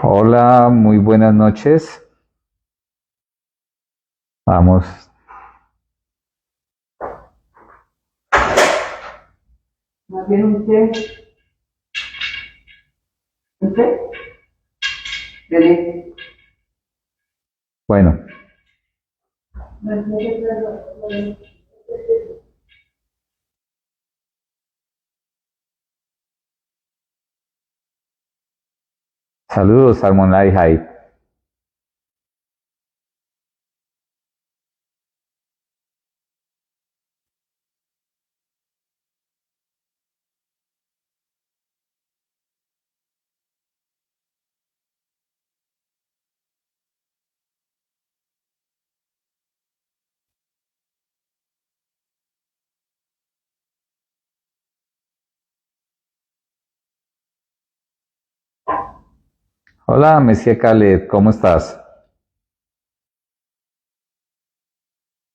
Hola, muy buenas noches. Vamos, Más bien un té, un té de leche. bueno, saludos, Salmonai High. Hola, Monsieur Khaled, ¿cómo estás?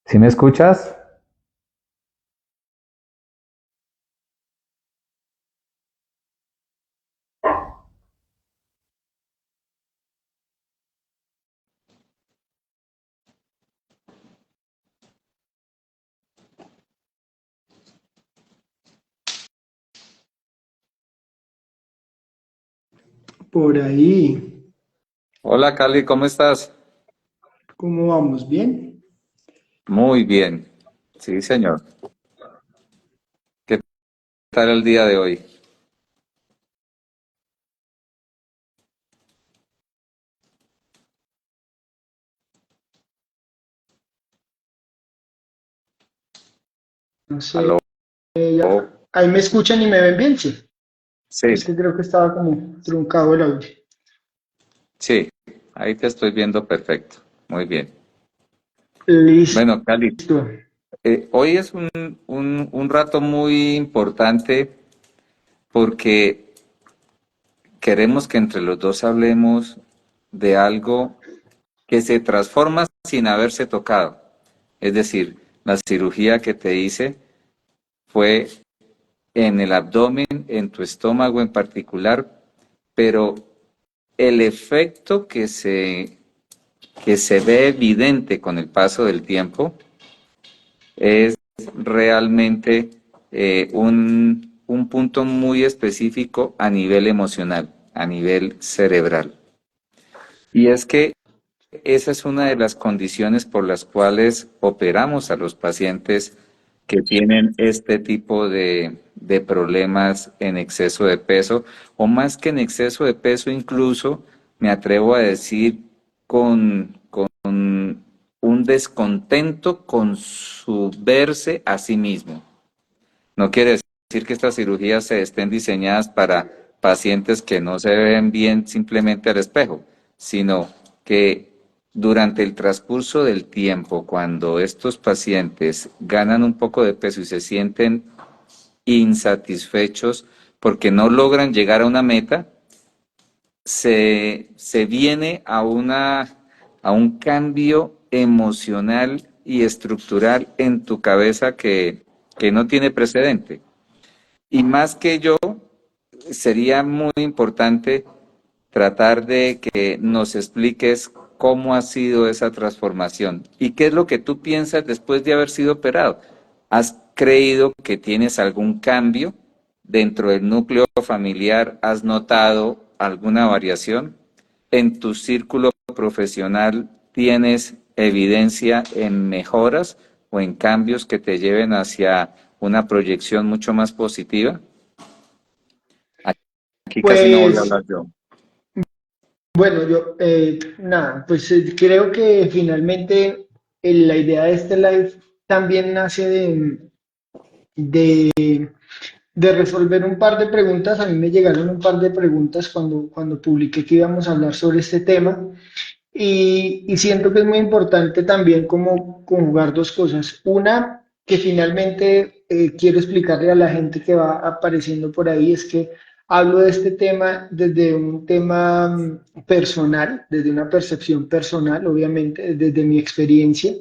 ¿Sí me escuchas? Por ahí, Hola, Cali, ¿cómo estás? ¿cómo vamos? ¿Bien? Muy bien. Sí, señor. ¿Qué tal el día de hoy? No Aló. sé, ahí me escuchan y me ven bien, sí. Sí, Es que creo que estaba como truncado el audio. sí, ahí te estoy viendo perfecto. Muy bien. Listo. Bueno, Cali, hoy es un rato muy importante porque queremos que entre los dos hablemos de algo que se transforma sin haberse tocado. Es decir, la cirugía que te hice fue en el abdomen, en tu estómago en particular, pero el efecto que se ve evidente con el paso del tiempo es realmente un punto muy específico a nivel emocional, a nivel cerebral. Y es que esa es una de las condiciones por las cuales operamos a los pacientes que tienen este tipo de problemas en exceso de peso, o más que en exceso de peso, incluso me atrevo a decir con un descontento con su verse a sí mismo. No quiere decir que estas cirugías se estén diseñadas para pacientes que no se ven bien simplemente al espejo, sino que durante el transcurso del tiempo, cuando estos pacientes ganan un poco de peso y se sienten insatisfechos porque no logran llegar a una meta, se viene a un cambio emocional y estructural en tu cabeza que no tiene precedente. Y más que yo, sería muy importante tratar de que nos expliques cómo ha sido esa transformación y qué es lo que tú piensas después de haber sido operado. ¿Has creído que tienes algún cambio dentro del núcleo familiar? ¿Has notado alguna variación? ¿En tu círculo profesional tienes evidencia en mejoras o en cambios que te lleven hacia una proyección mucho más positiva? Aquí casi no voy a Pues hablar yo. bueno, nada, pues creo que finalmente la idea de este live también nace de, de resolver un par de preguntas. A mí me llegaron un par de preguntas cuando publiqué que íbamos a hablar sobre este tema. Y siento que es muy importante también como conjugar dos cosas. Una, que finalmente quiero explicarle a la gente que va apareciendo por ahí, es que hablo de este tema desde un tema personal, desde una percepción personal, obviamente, desde mi experiencia.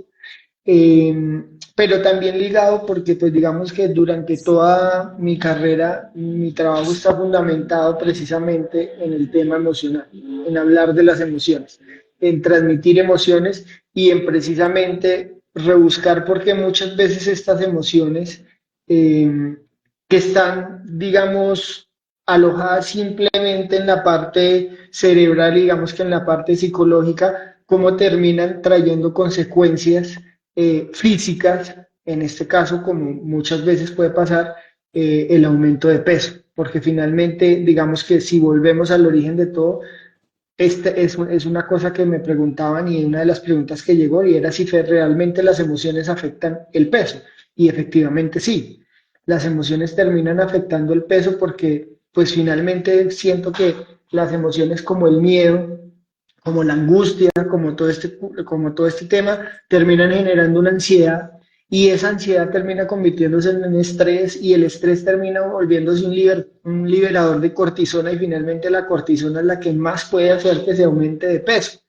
Eh, pero también ligado porque pues digamos que durante toda mi carrera, mi trabajo está fundamentado precisamente en el tema emocional, en hablar de las emociones, en transmitir emociones y en precisamente rebuscar porque muchas veces estas emociones eh, que están, digamos, alojadas simplemente en la parte cerebral, digamos que en la parte psicológica, cómo terminan trayendo consecuencias físicas, en este caso, como muchas veces puede pasar, el aumento de peso, porque finalmente, digamos que si volvemos al origen de todo, es una cosa que me preguntaban y una de las preguntas que llegó y era si realmente las emociones afectan el peso. Y efectivamente sí, las emociones terminan afectando el peso porque pues finalmente siento que las emociones como el miedo, como la angustia, como todo este tema, terminan generando una ansiedad y esa ansiedad termina convirtiéndose en estrés y el estrés termina volviéndose un liberador de cortisona y finalmente la cortisona es la que más puede hacer que se aumente de peso.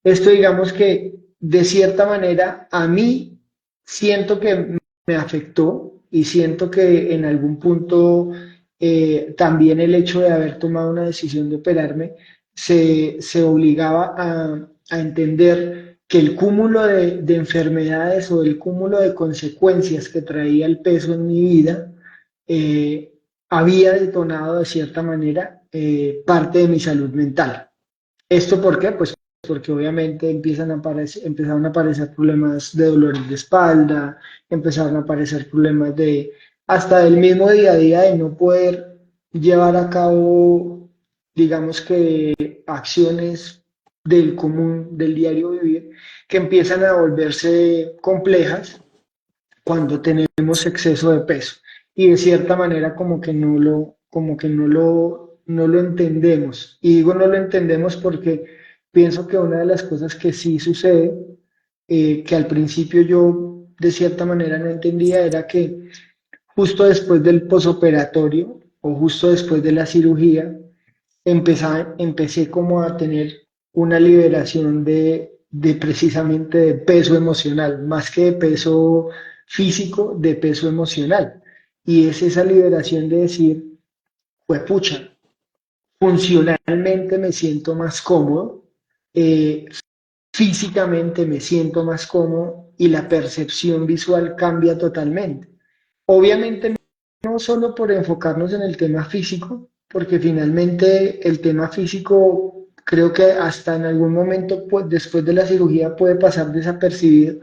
Esto digamos que de cierta manera a mí siento que me afectó y siento que en algún punto también el hecho de haber tomado una decisión de operarme se obligaba a entender que el cúmulo de enfermedades o el cúmulo de consecuencias que traía el peso en mi vida eh, había detonado de cierta manera parte de mi salud mental. ¿Esto por qué? Pues porque obviamente empezaron a aparecer problemas de dolores de espalda, empezaron a aparecer problemas de hasta del mismo día a día de no poder llevar a cabo, digamos que acciones del común, del diario vivir, que empiezan a volverse complejas cuando tenemos exceso de peso. Y de cierta manera como que no lo entendemos. Y digo no lo entendemos porque pienso que una de las cosas que sí sucede, que al principio yo de cierta manera no entendía, era que justo después del posoperatorio o justo después de la cirugía, empecé como a tener una liberación de precisamente de peso emocional, más que de peso físico, de peso emocional. Y es esa liberación de decir, pues pucha, funcionalmente me siento más cómodo, eh, físicamente me siento más cómodo y la percepción visual cambia totalmente. Obviamente no solo por enfocarnos en el tema físico, porque finalmente el tema físico creo que hasta en algún momento pues, después de la cirugía puede pasar desapercibido,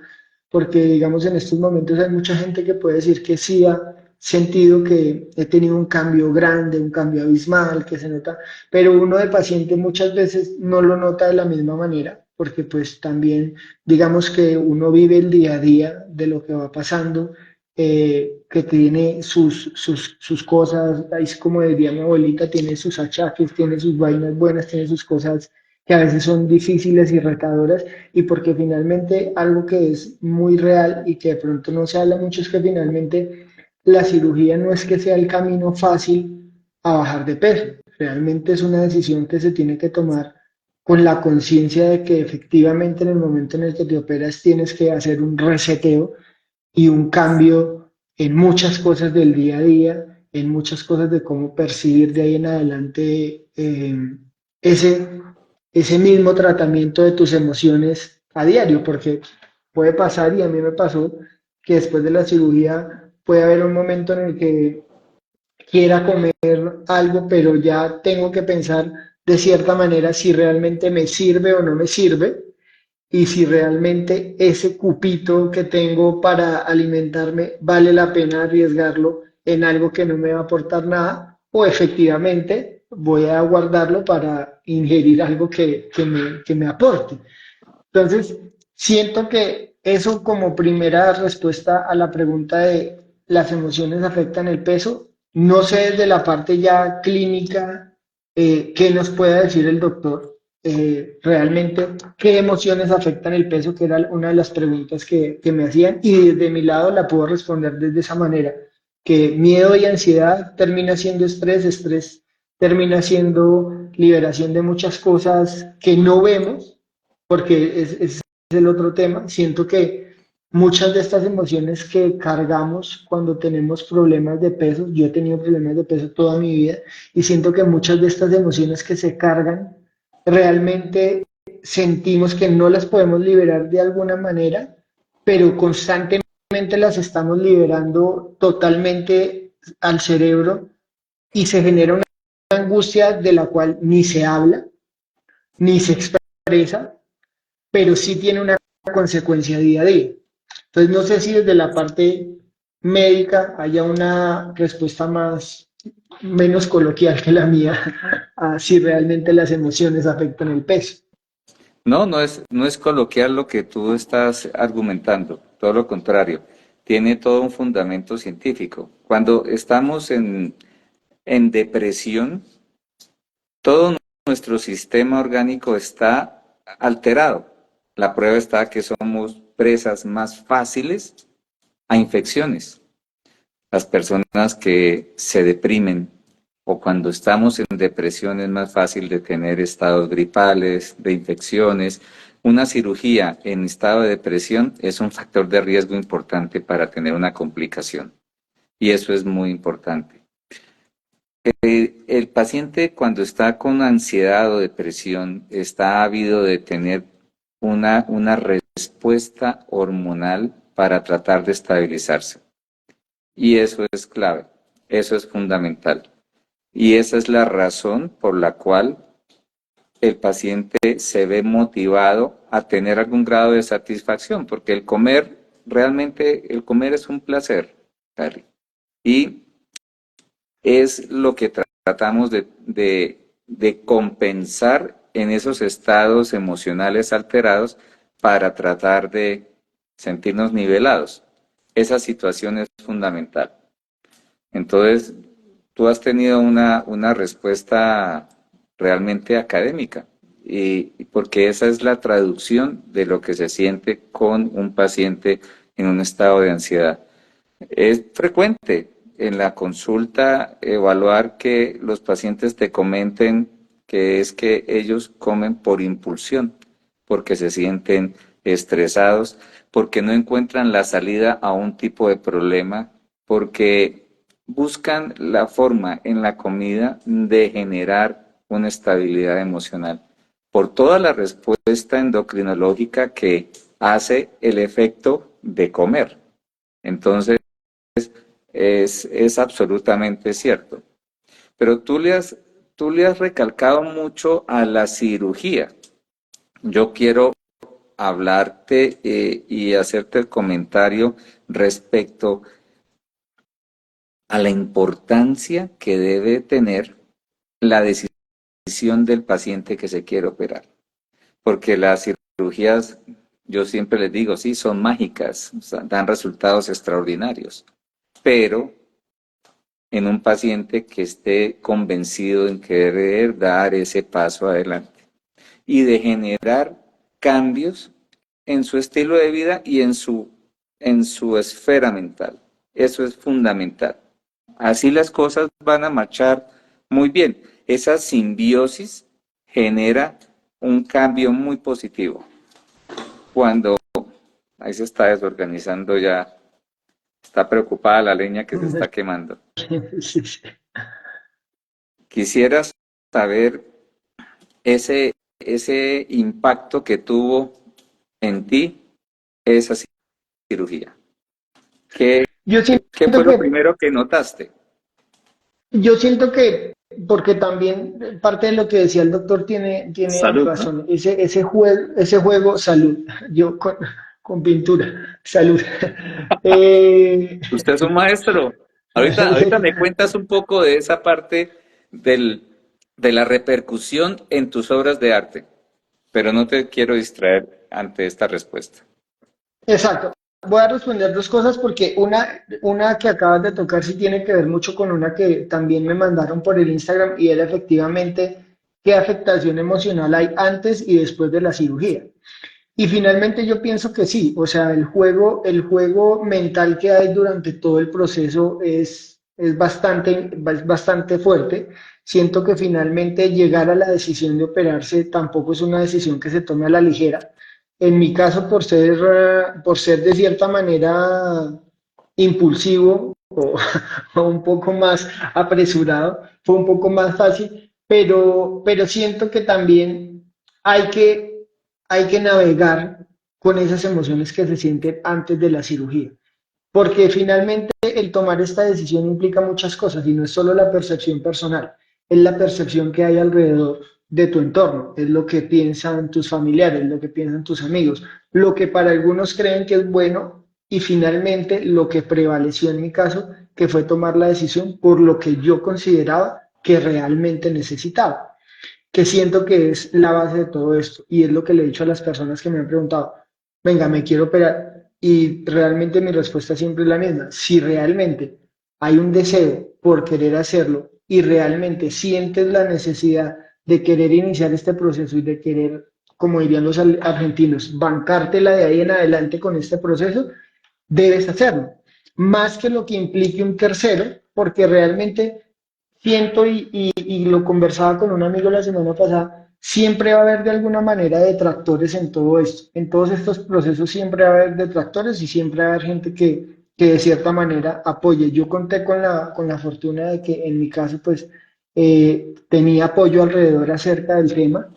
porque digamos en estos momentos hay mucha gente que puede decir que sí ha sentido que he tenido un cambio grande, un cambio abismal, que se nota, pero uno de paciente muchas veces no lo nota de la misma manera, porque pues también digamos que uno vive el día a día de lo que va pasando que tiene sus cosas, es como diría mi abuelita, tiene sus achaques, tiene sus vainas buenas, tiene sus cosas que a veces son difíciles y retadoras, y porque finalmente algo que es muy real y que de pronto no se habla mucho es que finalmente la cirugía no es que sea el camino fácil a bajar de peso, realmente es una decisión que se tiene que tomar con la conciencia de que efectivamente en el momento en el que te operas tienes que hacer un reseteo y un cambio en muchas cosas del día a día, en muchas cosas de cómo percibir de ahí en adelante ese, ese mismo tratamiento de tus emociones a diario, porque puede pasar, y a mí me pasó, que después de la cirugía puede haber un momento en el que quiera comer algo, pero ya tengo que pensar de cierta manera si realmente me sirve o no me sirve y si realmente ese cupito que tengo para alimentarme vale la pena arriesgarlo en algo que no me va a aportar nada o efectivamente voy a guardarlo para ingerir algo que me aporte. Entonces, siento que eso como primera respuesta a la pregunta de las emociones afectan el peso, no sé desde la parte ya clínica qué nos pueda decir el doctor realmente qué emociones afectan el peso, que era una de las preguntas que me hacían y desde mi lado la puedo responder desde esa manera, que miedo y ansiedad termina siendo estrés, estrés termina siendo liberación de muchas cosas que no vemos porque es el otro tema. Siento que muchas de estas emociones que cargamos cuando tenemos problemas de peso, yo he tenido problemas de peso toda mi vida y siento que muchas de estas emociones que se cargan realmente sentimos que no las podemos liberar de alguna manera, pero constantemente las estamos liberando totalmente al cerebro y se genera una angustia de la cual ni se habla, ni se expresa, pero sí tiene una consecuencia día a día. Entonces, no sé si desde la parte médica haya una respuesta menos coloquial que la mía a si realmente las emociones afectan el peso. No, no es coloquial lo que tú estás argumentando, todo lo contrario, tiene todo un fundamento científico. Cuando estamos en depresión, todo nuestro sistema orgánico está alterado. La prueba está que somos presas más fáciles a infecciones. Las personas que se deprimen o cuando estamos en depresión es más fácil de tener estados gripales, de infecciones. Una cirugía en estado de depresión es un factor de riesgo importante para tener una complicación y eso es muy importante. El paciente cuando está con ansiedad o depresión está ávido de tener una respuesta hormonal para tratar de estabilizarse. Y eso es clave, eso es fundamental. Y esa es la razón por la cual el paciente se ve motivado a tener algún grado de satisfacción, porque el comer, realmente el comer es un placer, Harry. Y es lo que tratamos de compensar en esos estados emocionales alterados para tratar de sentirnos nivelados. Esa situación es fundamental. Entonces, tú has tenido una respuesta realmente académica, y porque esa es la traducción de lo que se siente con un paciente en un estado de ansiedad. Es frecuente en la consulta evaluar que los pacientes te comenten que es que ellos comen por impulsión, porque se sienten estresados, porque no encuentran la salida a un tipo de problema, porque buscan la forma en la comida de generar una estabilidad emocional. Por toda la respuesta endocrinológica que hace el efecto de comer. Entonces, es absolutamente cierto. Pero tú le has recalcado mucho a la cirugía. Yo quiero hablarte y hacerte el comentario respecto a la importancia que debe tener la decisión del paciente que se quiere operar. Porque las cirugías, yo siempre les digo, sí, son mágicas, o sea, dan resultados extraordinarios, pero en un paciente que esté convencido en querer dar ese paso adelante y de generar cambios en su estilo de vida y en su esfera mental. Eso es fundamental. Así las cosas van a marchar muy bien. Esa simbiosis genera un cambio muy positivo. Cuando ahí se está desorganizando ya, está preocupada la leña que se está quemando. Sí, sí. Quisiera saber ese impacto que tuvo en ti esa cirugía. ¿Qué, Yo qué siento fue lo que, primero que notaste? yo siento que, porque también parte de lo que decía el doctor tiene Salud, ¿no? razón, ese juego, salud, yo con pintura, salud. Eh, Usted es un maestro. Ahorita me cuentas un poco de esa parte del, de la repercusión en tus obras de arte, pero no te quiero distraer ante esta respuesta. Exacto. Voy a responder dos cosas porque una que acabas de tocar sí tiene que ver mucho con una que también me mandaron por el Instagram y era efectivamente qué afectación emocional hay antes y después de la cirugía. Y finalmente yo pienso que sí, o sea, el juego mental que hay durante todo el proceso es bastante fuerte. Siento que finalmente llegar a la decisión de operarse tampoco es una decisión que se tome a la ligera en mi caso, por ser de cierta manera impulsivo o, o un poco más apresurado, fue un poco más fácil, pero siento que también hay que, hay que navegar con esas emociones que se sienten antes de la cirugía. Porque finalmente el tomar esta decisión implica muchas cosas y no es solo la percepción personal, es la percepción que hay alrededor de tu entorno, es lo que piensan tus familiares, lo que piensan tus amigos, lo que para algunos creen que es bueno y finalmente lo que prevaleció en mi caso, que fue tomar la decisión por lo que yo consideraba que realmente necesitaba, que siento que es la base de todo esto y es lo que le he dicho a las personas que me han preguntado, venga, me quiero operar y realmente mi respuesta siempre es la misma, si realmente hay un deseo por querer hacerlo y realmente sientes la necesidad de querer iniciar este proceso y de querer, como dirían los argentinos, bancártela de ahí en adelante con este proceso, debes hacerlo. Más que lo que implique un tercero, porque realmente siento y lo conversaba con un amigo la semana pasada, siempre va a haber de alguna manera detractores en todo esto. En todos estos procesos siempre va a haber detractores y siempre va a haber gente que de cierta manera apoye. Yo conté con la fortuna de que en mi caso pues tenía apoyo alrededor acerca del tema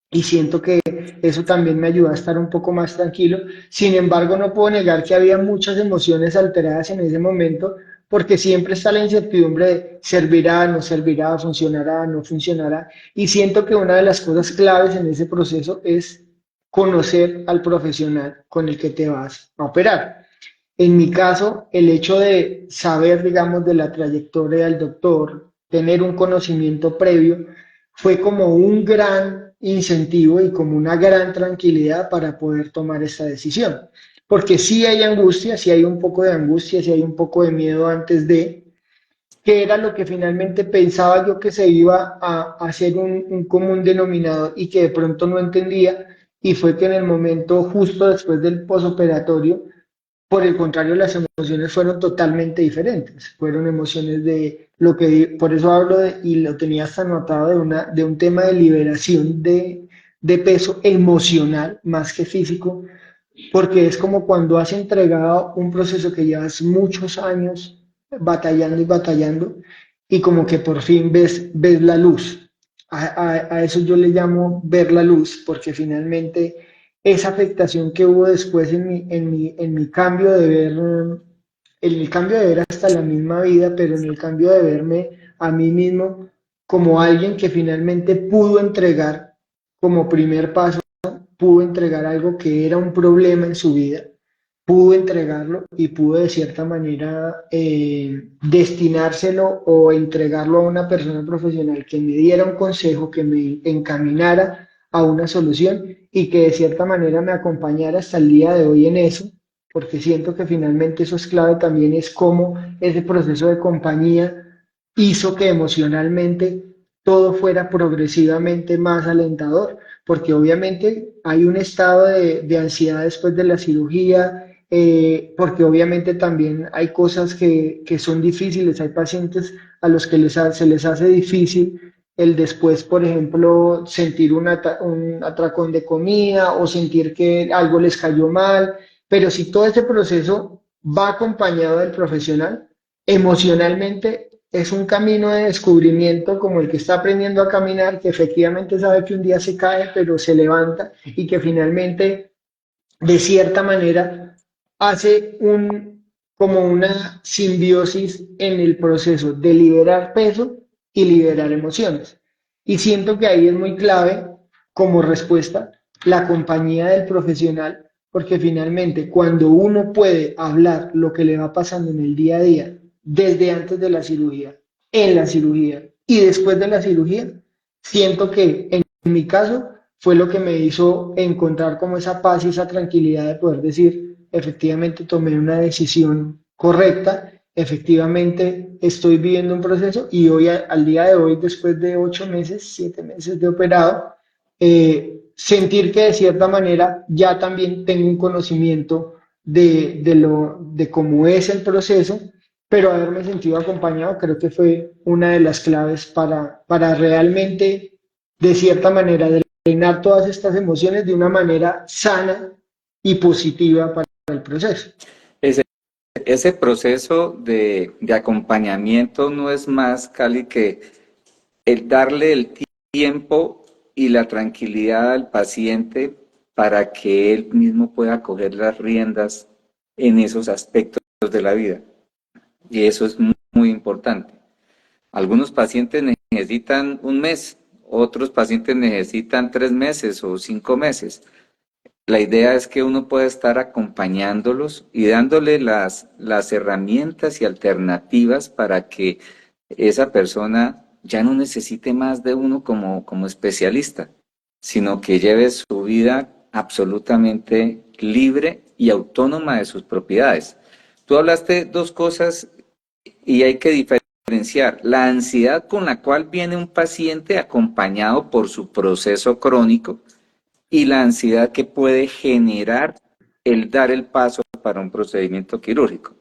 y siento que eso también me ayudó a estar un poco más tranquilo. Sin embargo, no puedo negar que había muchas emociones alteradas en ese momento, porque siempre está la incertidumbre de servirá, no servirá, funcionará, no funcionará. Y siento que una de las cosas claves en ese proceso es conocer al profesional con el que te vas a operar. En mi caso, el hecho de saber, digamos, de la trayectoria del doctor, tener un conocimiento previo, fue como un gran incentivo y como una gran tranquilidad para poder tomar esta decisión. Porque sí hay angustia, sí hay un poco de angustia, sí hay un poco de miedo antes de, que era lo que finalmente pensaba yo que se iba a hacer un común denominador y que de pronto no entendía. Y fue que en el momento justo después del posoperatorio, por el contrario, las emociones fueron totalmente diferentes. Fueron emociones de lo que, por eso hablo de, y lo tenía hasta anotado, de un tema de liberación de peso emocional más que físico, porque es como cuando has entregado un proceso que llevas muchos años batallando y batallando, y como que por fin ves la luz. A eso yo le llamo ver la luz, porque finalmente esa afectación que hubo después en mi cambio de ver, en el cambio de ver hasta la misma vida, pero en el cambio de verme a mí mismo como alguien que finalmente pudo entregar como primer paso, pudo entregar algo que era un problema en su vida, pudo entregarlo y pudo de cierta manera destinárselo o entregarlo a una persona profesional que me diera un consejo, que me encaminara a una solución y que de cierta manera me acompañara hasta el día de hoy en eso, porque siento que finalmente eso es clave también, es cómo ese proceso de compañía hizo que emocionalmente todo fuera progresivamente más alentador, porque obviamente hay un estado de ansiedad después de la cirugía, porque obviamente también hay cosas que son difíciles, hay pacientes a los que se les hace difícil el después, por ejemplo, sentir un atracón de comida o sentir que algo les cayó mal, pero si todo ese proceso va acompañado del profesional, emocionalmente es un camino de descubrimiento como el que está aprendiendo a caminar, que efectivamente sabe que un día se cae, pero se levanta y que finalmente, de cierta manera, hace como una simbiosis en el proceso de liberar peso y liberar emociones. Y siento que ahí es muy clave como respuesta la compañía del profesional, porque finalmente cuando uno puede hablar lo que le va pasando en el día a día, desde antes de la cirugía, en la cirugía y después de la cirugía, siento que en mi caso fue lo que me hizo encontrar como esa paz y esa tranquilidad de poder decir, efectivamente tomé una decisión correcta, efectivamente estoy viviendo un proceso y hoy, al día de hoy, después de 8 meses, 7 meses de operado, sentir que de cierta manera ya también tengo un conocimiento de cómo es el proceso, pero haberme sentido acompañado creo que fue una de las claves para realmente, de cierta manera, drenar todas estas emociones de una manera sana y positiva para el proceso. Ese, ese proceso de acompañamiento no es más, Cali, que el darle el tiempo y la tranquilidad al paciente para que él mismo pueda coger las riendas en esos aspectos de la vida. Y eso es muy importante. Algunos pacientes necesitan un mes, otros pacientes necesitan 3 meses o 5 meses. La idea es que uno pueda estar acompañándolos y dándole las herramientas y alternativas para que esa persona ya no necesite más de uno como especialista, sino que lleve su vida absolutamente libre y autónoma de sus propiedades. Tú hablaste dos cosas y hay que diferenciar la ansiedad con la cual viene un paciente acompañado por su proceso crónico y la ansiedad que puede generar el dar el paso para un procedimiento quirúrgico.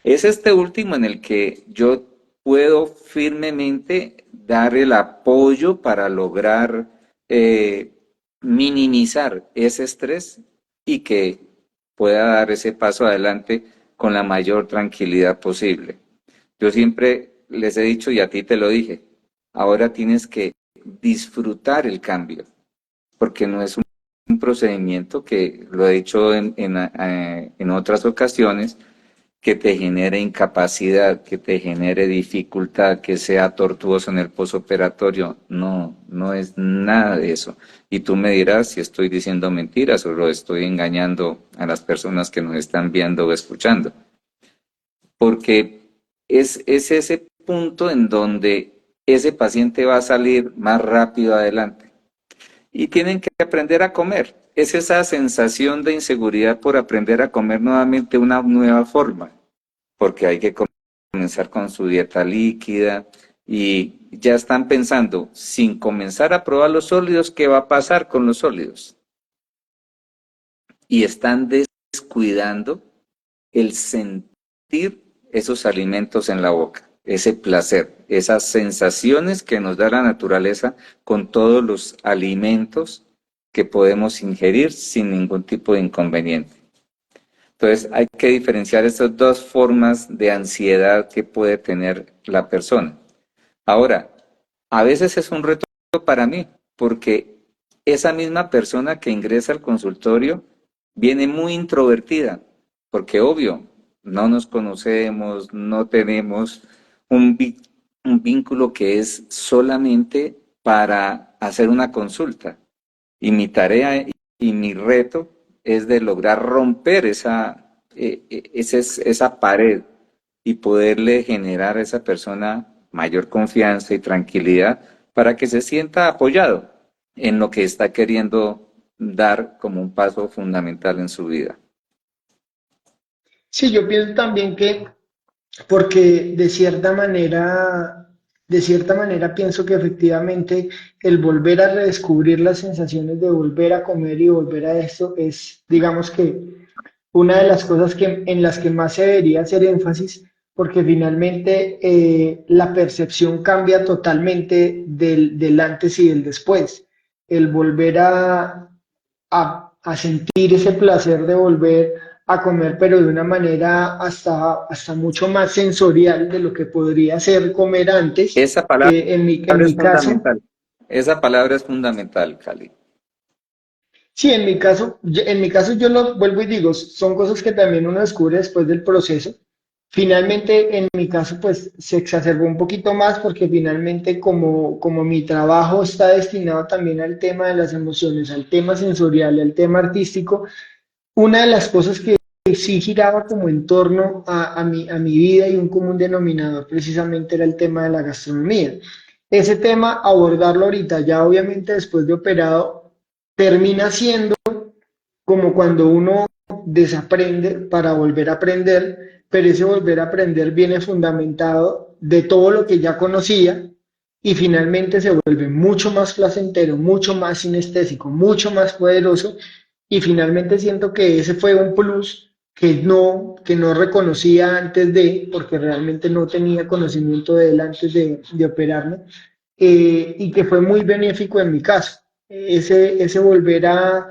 Es este último en el que yo puedo firmemente dar el apoyo para lograr minimizar ese estrés y que pueda dar ese paso adelante con la mayor tranquilidad posible. Yo siempre les he dicho, y a ti te lo dije, ahora tienes que disfrutar el cambio, porque no es un procedimiento que, lo he dicho en otras ocasiones, que te genere incapacidad, que te genere dificultad, que sea tortuoso en el posoperatorio. No, no es nada de eso. Y tú me dirás si estoy diciendo mentiras o lo estoy engañando a las personas que nos están viendo o escuchando. Porque es ese punto en donde ese paciente va a salir más rápido adelante. Y tienen que aprender a comer. Es esa sensación de inseguridad por aprender a comer nuevamente una nueva forma, porque hay que comenzar con su dieta líquida y ya están pensando, sin comenzar a probar los sólidos, ¿qué va a pasar con los sólidos? Y están descuidando el sentir esos alimentos en la boca, ese placer, esas sensaciones que nos da la naturaleza con todos los alimentos que podemos ingerir sin ningún tipo de inconveniente. Entonces hay que diferenciar estas dos formas de ansiedad que puede tener la persona. Ahora, a veces es un reto para mí, porque esa misma persona que ingresa al consultorio viene muy introvertida, porque obvio, no nos conocemos, no tenemos un, un vínculo que es solamente para hacer una consulta. Y mi tarea y mi reto es de lograr romper esa pared y poderle generar a esa persona mayor confianza y tranquilidad para que se sienta apoyado en lo que está queriendo dar como un paso fundamental en su vida. Sí, yo pienso también que, porque de cierta manera pienso que efectivamente el volver a redescubrir las sensaciones de volver a comer y volver a esto es, digamos que una de las cosas en las que más se debería hacer énfasis, porque finalmente la percepción cambia totalmente del antes y del después. El volver a sentir ese placer de volver a comer, pero de una manera hasta mucho más sensorial de lo que podría ser comer antes. Esa palabra En es mi caso, fundamental. Esa palabra es fundamental, Cali. sí, en mi caso yo lo vuelvo y digo, son cosas que también uno descubre después del proceso. Finalmente, en mi caso, pues se exacerbó un poquito más porque finalmente como mi trabajo está destinado también al tema de las emociones, al tema sensorial, al tema artístico, una de las cosas que sí giraba como en torno a mi vida y un común denominador precisamente era el tema de la gastronomía. Ese tema, abordarlo ahorita, ya obviamente después de operado, termina siendo como cuando uno desaprende para volver a aprender, pero ese volver a aprender viene fundamentado de todo lo que ya conocía y finalmente se vuelve mucho más placentero, mucho más sinestésico, mucho más poderoso y finalmente siento que ese fue un plus que no reconocía antes de, porque realmente no tenía conocimiento de él antes de operarme, y que fue muy benéfico en mi caso. ese volver a,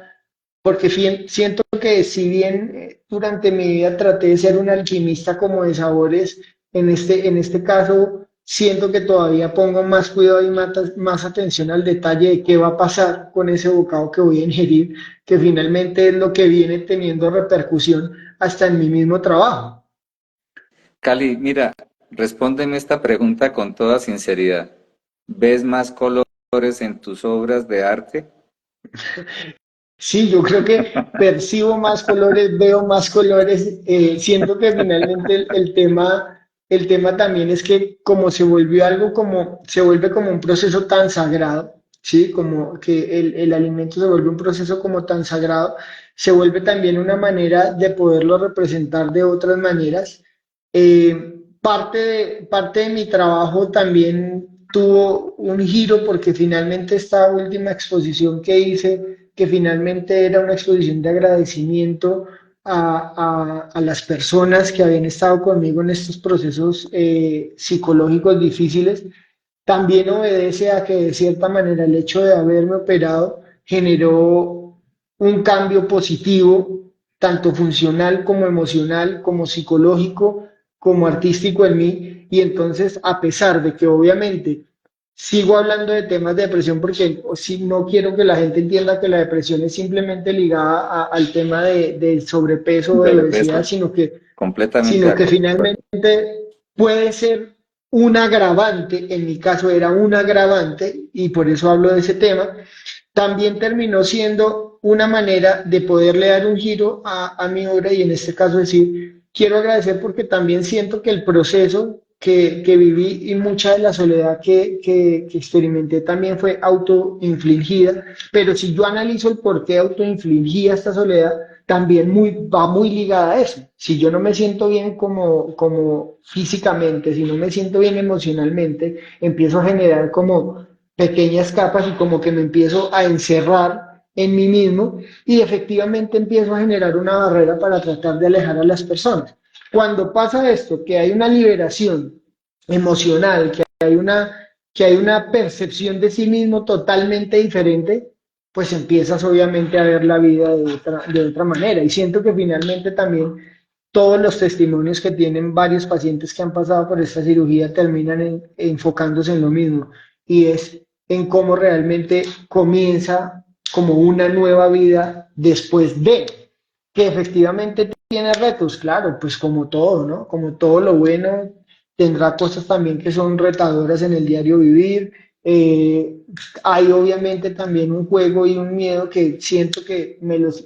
porque siento que si bien durante mi vida traté de ser un alquimista como de sabores, en este caso siento que todavía pongo más cuidado y más atención al detalle de qué va a pasar con ese bocado que voy a ingerir, que finalmente es lo que viene teniendo repercusión hasta en mi mismo trabajo. Cali, mira, respóndeme esta pregunta con toda sinceridad. ¿Ves más colores en tus obras de arte? Sí, yo creo que percibo más colores, veo más colores. Siento que finalmente el tema también es que como se volvió algo como, se vuelve como un proceso tan sagrado, ¿sí? Como que el alimento se vuelve un proceso como tan sagrado, se vuelve también una manera de poderlo representar de otras maneras. Parte de mi trabajo también tuvo un giro porque finalmente esta última exposición que hice, que finalmente era una exposición de agradecimiento a las personas que habían estado conmigo en estos procesos psicológicos difíciles, también obedece a que de cierta manera el hecho de haberme operado generó un cambio positivo, tanto funcional como emocional, como psicológico, como artístico en mí. Y entonces, a pesar de que obviamente sigo hablando de temas de depresión porque si no quiero que la gente entienda que la depresión es simplemente ligada al tema de sobrepeso o de obesidad, Sobrepeso. Completamente de sino que acuerdo. finalmente puede ser un agravante, en mi caso era un agravante y por eso hablo de ese tema, también terminó siendo una manera de poderle dar un giro a mi obra y en este caso decir, quiero agradecer porque también siento que el proceso que viví y mucha de la soledad que experimenté también fue autoinfligida, pero si yo analizo el por qué autoinfligía esta soledad, también va muy ligada a eso. Si yo no me siento bien como físicamente, si no me siento bien emocionalmente, empiezo a generar como pequeñas capas y como que me empiezo a encerrar en mí mismo y efectivamente empiezo a generar una barrera para tratar de alejar a las personas. Cuando pasa esto, que hay una liberación emocional, que hay una percepción de sí mismo totalmente diferente, pues empiezas obviamente a ver la vida de otra manera. Y siento que finalmente también todos los testimonios que tienen varios pacientes que han pasado por esta cirugía terminan enfocándose en lo mismo y es en cómo realmente comienza como una nueva vida después de, que efectivamente tiene retos, claro, pues como todo, ¿no? Como todo lo bueno, tendrá cosas también que son retadoras en el diario vivir. Hay obviamente también un juego y un miedo que siento que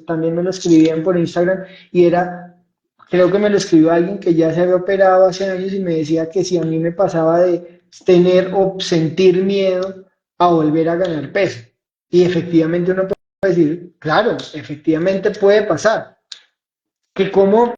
también me lo escribían por Instagram y era, creo que me lo escribió alguien que ya se había operado hace años y me decía que si a mí me pasaba de tener o sentir miedo a volver a ganar peso. Y efectivamente uno puede decir, claro, efectivamente puede pasar. Que cómo,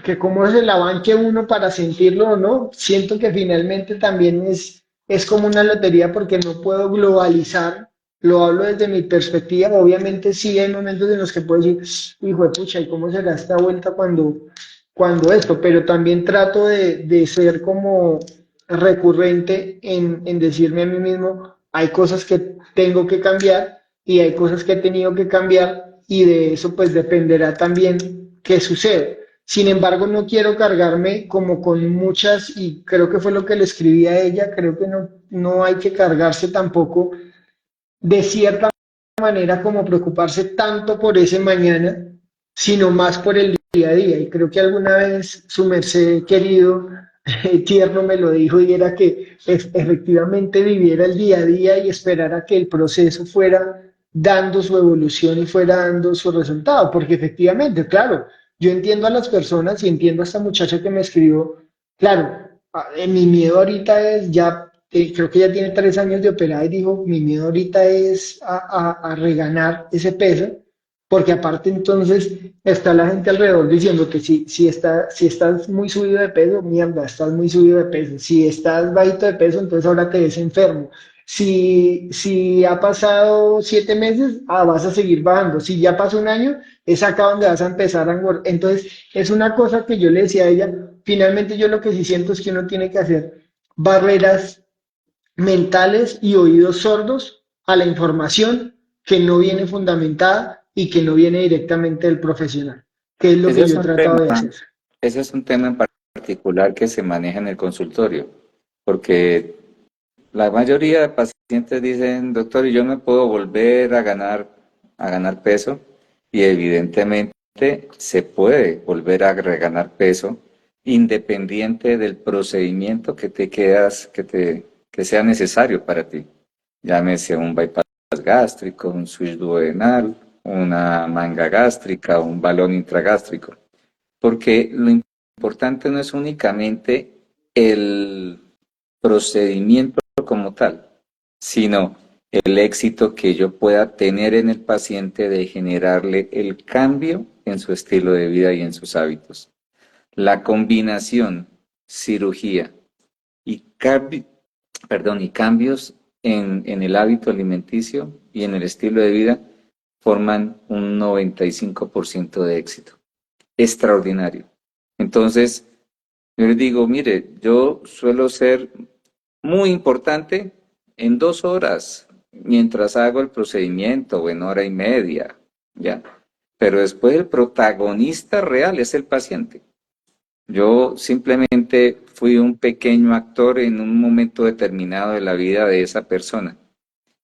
que cómo se la banque uno para sentirlo o no, siento que finalmente también es como una lotería porque no puedo globalizar, lo hablo desde mi perspectiva, obviamente sí hay momentos en los que puedo decir, hijo de pucha, ¿y cómo será esta vuelta cuando esto? Pero también trato de ser como recurrente en decirme a mí mismo, hay cosas que tengo que cambiar y hay cosas que he tenido que cambiar y de eso pues dependerá también qué sucede. Sin embargo, no quiero cargarme como con muchas, y creo que fue lo que le escribí a ella, creo que no hay que cargarse tampoco de cierta manera como preocuparse tanto por ese mañana, sino más por el día a día. Y creo que alguna vez su merced querido, tierno, me lo dijo y era que efectivamente viviera el día a día y esperara que el proceso fuera dando su evolución y fuera dando su resultado, porque efectivamente, claro, yo entiendo a las personas y entiendo a esta muchacha que me escribió, claro, mi miedo ahorita es ya creo que ya tiene 3 años de operada y dijo, mi miedo ahorita es a reganar ese peso, porque aparte entonces está la gente alrededor diciendo que si estás muy subido de peso, mierda, estás muy subido de peso. Si estás bajito de peso, entonces ahora te ves enfermo. Si ha pasado 7 meses, vas a seguir bajando. Si ya pasó un año, es acá donde vas a empezar a engordar. Entonces, es una cosa que yo le decía a ella, finalmente yo lo que sí siento es que uno tiene que hacer barreras mentales y oídos sordos a la información que no viene fundamentada y que no viene directamente del profesional, que es lo Ese que es yo he un tratado de tema, hacer. ese es un tema en particular que se maneja en el consultorio, porque la mayoría de pacientes dicen, doctor, ¿y yo me puedo volver a ganar peso? Y evidentemente se puede volver a reganar peso independiente del procedimiento que te quedas, que sea necesario para ti. Llámese un bypass gástrico, un switch duodenal, una manga gástrica, un balón intragástrico. Porque lo importante no es únicamente el procedimiento como tal, sino el éxito que yo pueda tener en el paciente de generarle el cambio en su estilo de vida y en sus hábitos. La combinación cirugía y, y cambios en el hábito alimenticio y en el estilo de vida forman un 95% de éxito. Extraordinario. Entonces, yo les digo, mire, yo suelo ser muy importante en 2 horas mientras hago el procedimiento o en hora y media, ¿ya? Pero después el protagonista real es el paciente. Yo simplemente fui un pequeño actor en un momento determinado de la vida de esa persona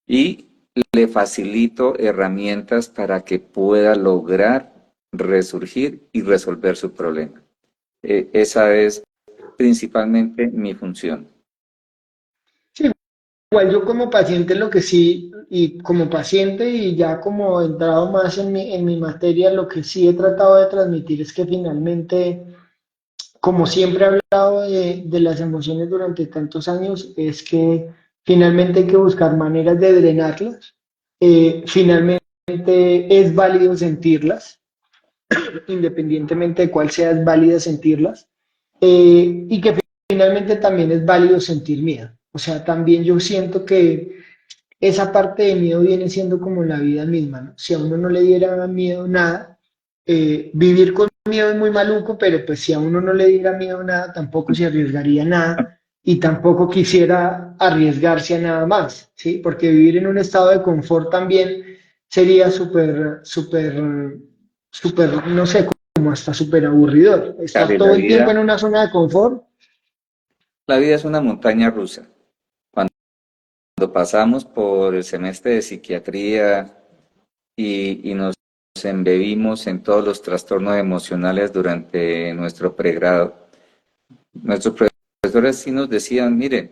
y le facilito herramientas para que pueda lograr resurgir y resolver su problema. Esa es principalmente mi función. Sí, igual yo como paciente lo que sí, y como paciente y ya como entrado más en mi materia, lo que sí he tratado de transmitir es que finalmente, como siempre he hablado de las emociones durante tantos años, es que finalmente hay que buscar maneras de drenarlas. Finalmente es válido sentirlas, independientemente de cuál sea, es válido sentirlas. Y que finalmente también es válido sentir miedo. O sea, también yo siento que esa parte de miedo viene siendo como la vida misma, ¿no? Si a uno no le diera miedo nada, vivir con miedo es muy maluco, pero pues si a uno no le diera miedo nada, tampoco se arriesgaría a nada y tampoco quisiera arriesgarse a nada más, ¿sí? Porque vivir en un estado de confort también sería súper, no sé, como hasta súper aburridor. Estar Cale, todo el tiempo en una zona de confort. la vida es una montaña rusa. Cuando pasamos por el semestre de psiquiatría y nos embebimos en todos los trastornos emocionales durante nuestro pregrado, nuestros profesores sí nos decían, mire,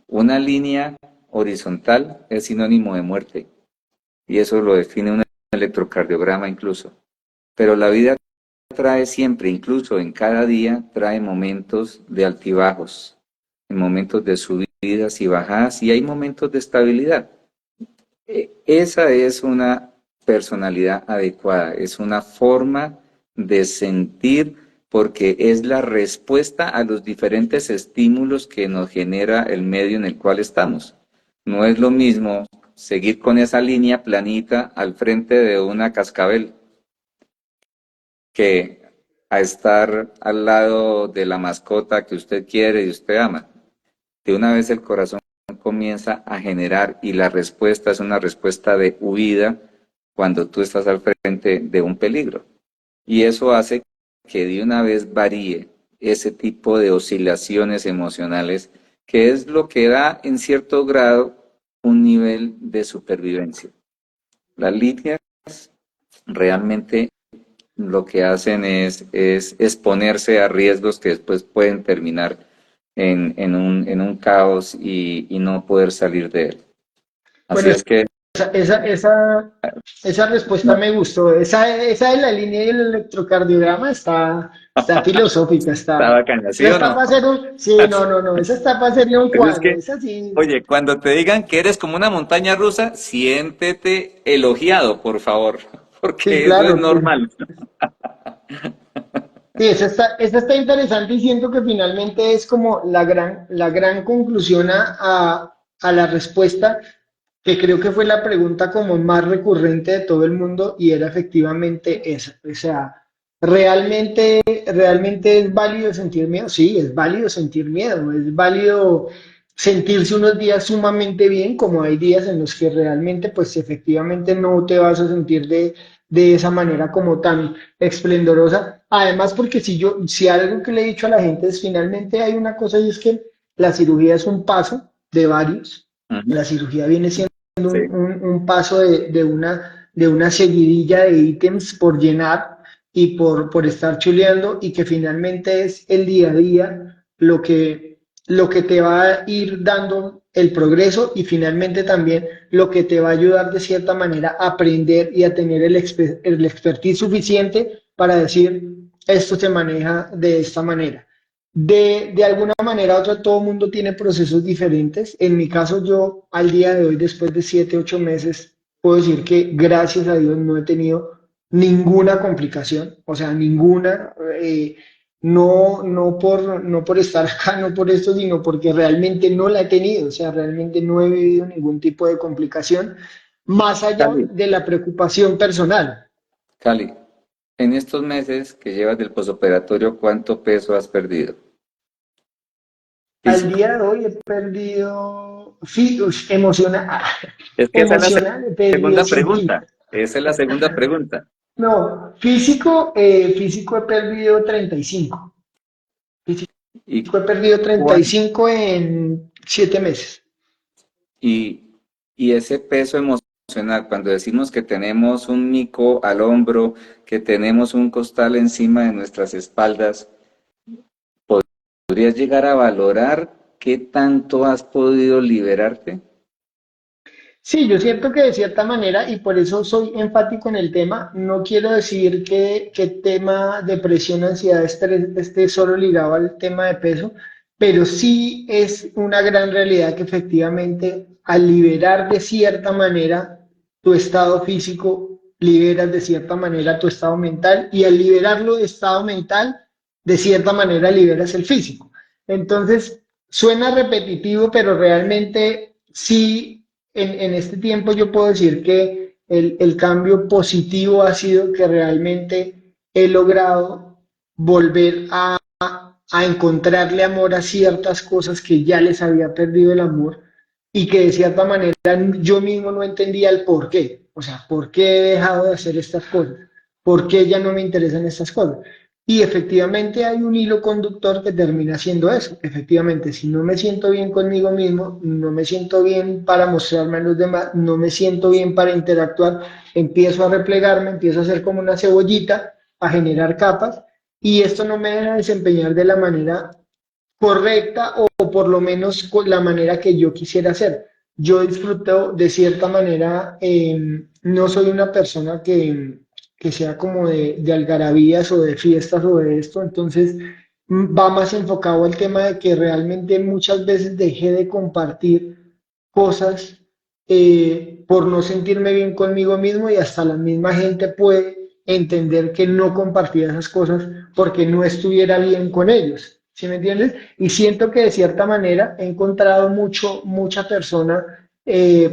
una línea horizontal es sinónimo de muerte y eso lo define un electrocardiograma incluso. Pero la vida trae siempre, incluso en cada día, trae momentos de altibajos, en momentos de subidas y bajadas y hay momentos de estabilidad. Esa es una personalidad adecuada, es una forma de sentir porque es la respuesta a los diferentes estímulos que nos genera el medio en el cual estamos. No es lo mismo seguir con esa línea planita al frente de una cascabel que a estar al lado de la mascota que usted quiere y usted ama. De una vez el corazón comienza a generar y la respuesta es una respuesta de huida cuando tú estás al frente de un peligro. Y eso hace que de una vez varíe ese tipo de oscilaciones emocionales, que es lo que da en cierto grado un nivel de supervivencia. Las líneas realmente lo que hacen es exponerse a riesgos que después pueden terminar en un caos y no poder salir de él. Así Bueno, es que esa, esa, esa, esa respuesta no, me gustó. Esa de la línea y el electrocardiograma está filosófica, está bacana, ¿sí esa o está no? para hacer un, sí, no, esa está para hacerle un Pues es cuadro, que, esa sí, oye, cuando te digan que eres como una montaña rusa, siéntete elogiado, por favor, sí, porque eso es claro, normal. sí, esa está interesante y siento que finalmente es como la gran conclusión a la respuesta, que creo que fue la pregunta como más recurrente de todo el mundo y era efectivamente esa. O sea, ¿realmente es válido sentir miedo? Sí, es válido sentir miedo, es válido sentirse unos días sumamente bien, como hay días en los que realmente, pues efectivamente no te vas a sentir de esa manera como tan esplendorosa. Además, porque si algo que le he dicho a la gente es finalmente hay una cosa y es que la cirugía es un paso de varios. Ujú. La cirugía viene siendo Sí, un paso de una seguidilla de ítems por llenar y por estar chuleando y que finalmente es el día a día lo que te va a ir dando el progreso y finalmente también lo que te va a ayudar de cierta manera a aprender y a tener el expertise suficiente para decir, esto se maneja de esta manera. De alguna manera u otra, todo el mundo tiene procesos diferentes. En mi caso, yo al día de hoy, después de 7, 8 meses, puedo decir que gracias a Dios no he tenido ninguna complicación, o sea, ninguna. No por estar acá, no por esto, sino porque realmente no la he tenido, o sea, realmente no he vivido ningún tipo de complicación, más allá Cali, de la preocupación personal. Cali, en estos meses que llevas del posoperatorio, ¿cuánto peso has perdido? Al Físico. día de hoy he perdido, emocional, Es que esa es la emocional, he perdido segunda 100 pregunta. kilos. Esa es la segunda pregunta. No, físico he perdido 35. Físico ¿Y, he perdido treinta y cuán- cinco en 7 meses. y ese peso emocional, cuando decimos que tenemos un mico al hombro, que tenemos un costal encima de nuestras espaldas, ¿podrías llegar a valorar qué tanto has podido liberarte? Sí, yo siento que de cierta manera, y por eso soy enfático en el tema, no quiero decir que el tema depresión, ansiedad, estrés esté solo ligado al tema de peso, pero sí es una gran realidad que efectivamente al liberar de cierta manera tu estado físico, liberas de cierta manera tu estado mental y al liberarlo de estado mental, de cierta manera liberas el físico. Entonces, suena repetitivo, pero realmente sí en este tiempo yo puedo decir que el cambio positivo ha sido que realmente he logrado volver a encontrarle amor a ciertas cosas que ya les había perdido el amor y que de cierta manera yo mismo no entendía el por qué. O sea, ¿por qué he dejado de hacer estas cosas? ¿Por qué ya no me interesan estas cosas? Y efectivamente hay un hilo conductor que termina siendo eso. Efectivamente, si no me siento bien conmigo mismo, no me siento bien para mostrarme a los demás, no me siento bien para interactuar, empiezo a replegarme, empiezo a hacer como una cebollita, a generar capas, y esto no me deja desempeñar de la manera correcta o por lo menos con la manera que yo quisiera hacer. Yo disfruto de cierta manera, no soy una persona que sea como de algarabías o de fiestas o de esto, entonces va más enfocado al tema de que realmente muchas veces dejé de compartir cosas por no sentirme bien conmigo mismo y hasta la misma gente puede entender que no compartía esas cosas porque no estuviera bien con ellos. ¿Sí me entiendes? Y siento que de cierta manera he encontrado mucha persona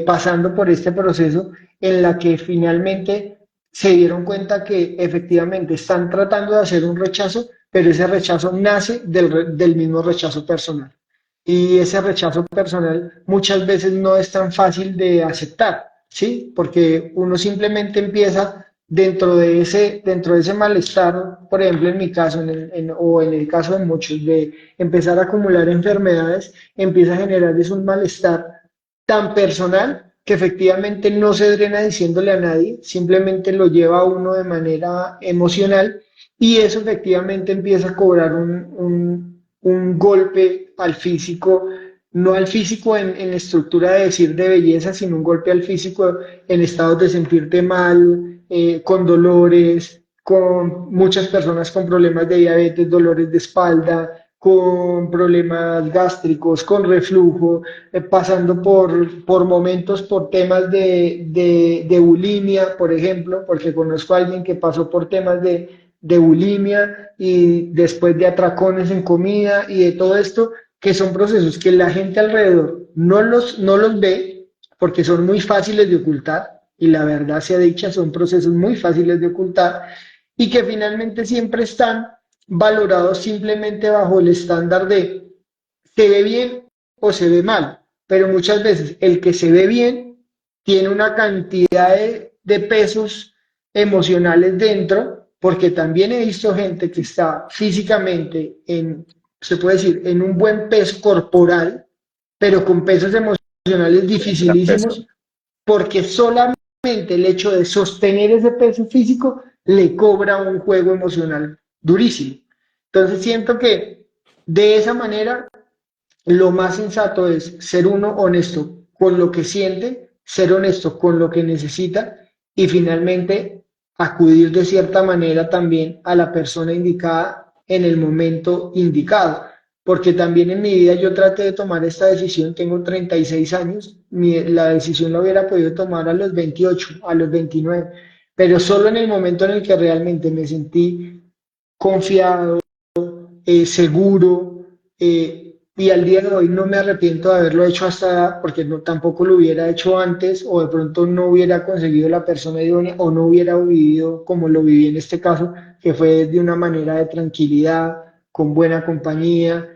pasando por este proceso en la que finalmente se dieron cuenta que efectivamente están tratando de hacer un rechazo, pero ese rechazo nace del mismo rechazo personal. Y ese rechazo personal muchas veces no es tan fácil de aceptar, ¿sí? Porque uno simplemente empieza dentro de ese malestar, por ejemplo, en mi caso, o en el caso de muchos, de empezar a acumular enfermedades, empieza a generar es un malestar tan personal que efectivamente no se drena diciéndole a nadie, simplemente lo lleva a uno de manera emocional y eso efectivamente empieza a cobrar un golpe al físico, no al físico en estructura de decir de belleza, sino un golpe al físico en estados de sentirte mal, con dolores, con muchas personas con problemas de diabetes, dolores de espalda, con problemas gástricos, con reflujo, pasando por momentos, por temas de bulimia, por ejemplo, porque conozco a alguien que pasó por temas de bulimia y después de atracones en comida y de todo esto, que son procesos que la gente alrededor no los ve porque son muy fáciles de ocultar y la verdad sea dicha, son procesos muy fáciles de ocultar y que finalmente siempre están valorados simplemente bajo el estándar de se ve bien o se ve mal, pero muchas veces el que se ve bien tiene una cantidad de pesos emocionales dentro, porque también he visto gente que está físicamente en, se puede decir, en un buen peso corporal, pero con pesos emocionales Extra peso. dificilísimos, porque solamente el hecho de sostener ese peso físico le cobra un juego emocional durísimo. Entonces siento que de esa manera lo más sensato es ser uno honesto con lo que siente, ser honesto con lo que necesita y finalmente acudir de cierta manera también a la persona indicada en el momento indicado. Porque también en mi vida yo traté de tomar esta decisión, tengo 36 años, la decisión la hubiera podido tomar a los 28, a los 29, pero solo en el momento en el que realmente me sentí confiado, seguro, y al día de hoy no me arrepiento de haberlo hecho hasta edad, porque no, tampoco lo hubiera hecho antes, o de pronto no hubiera conseguido la persona idónea, o no hubiera vivido como lo viví en este caso, que fue de una manera de tranquilidad, con buena compañía,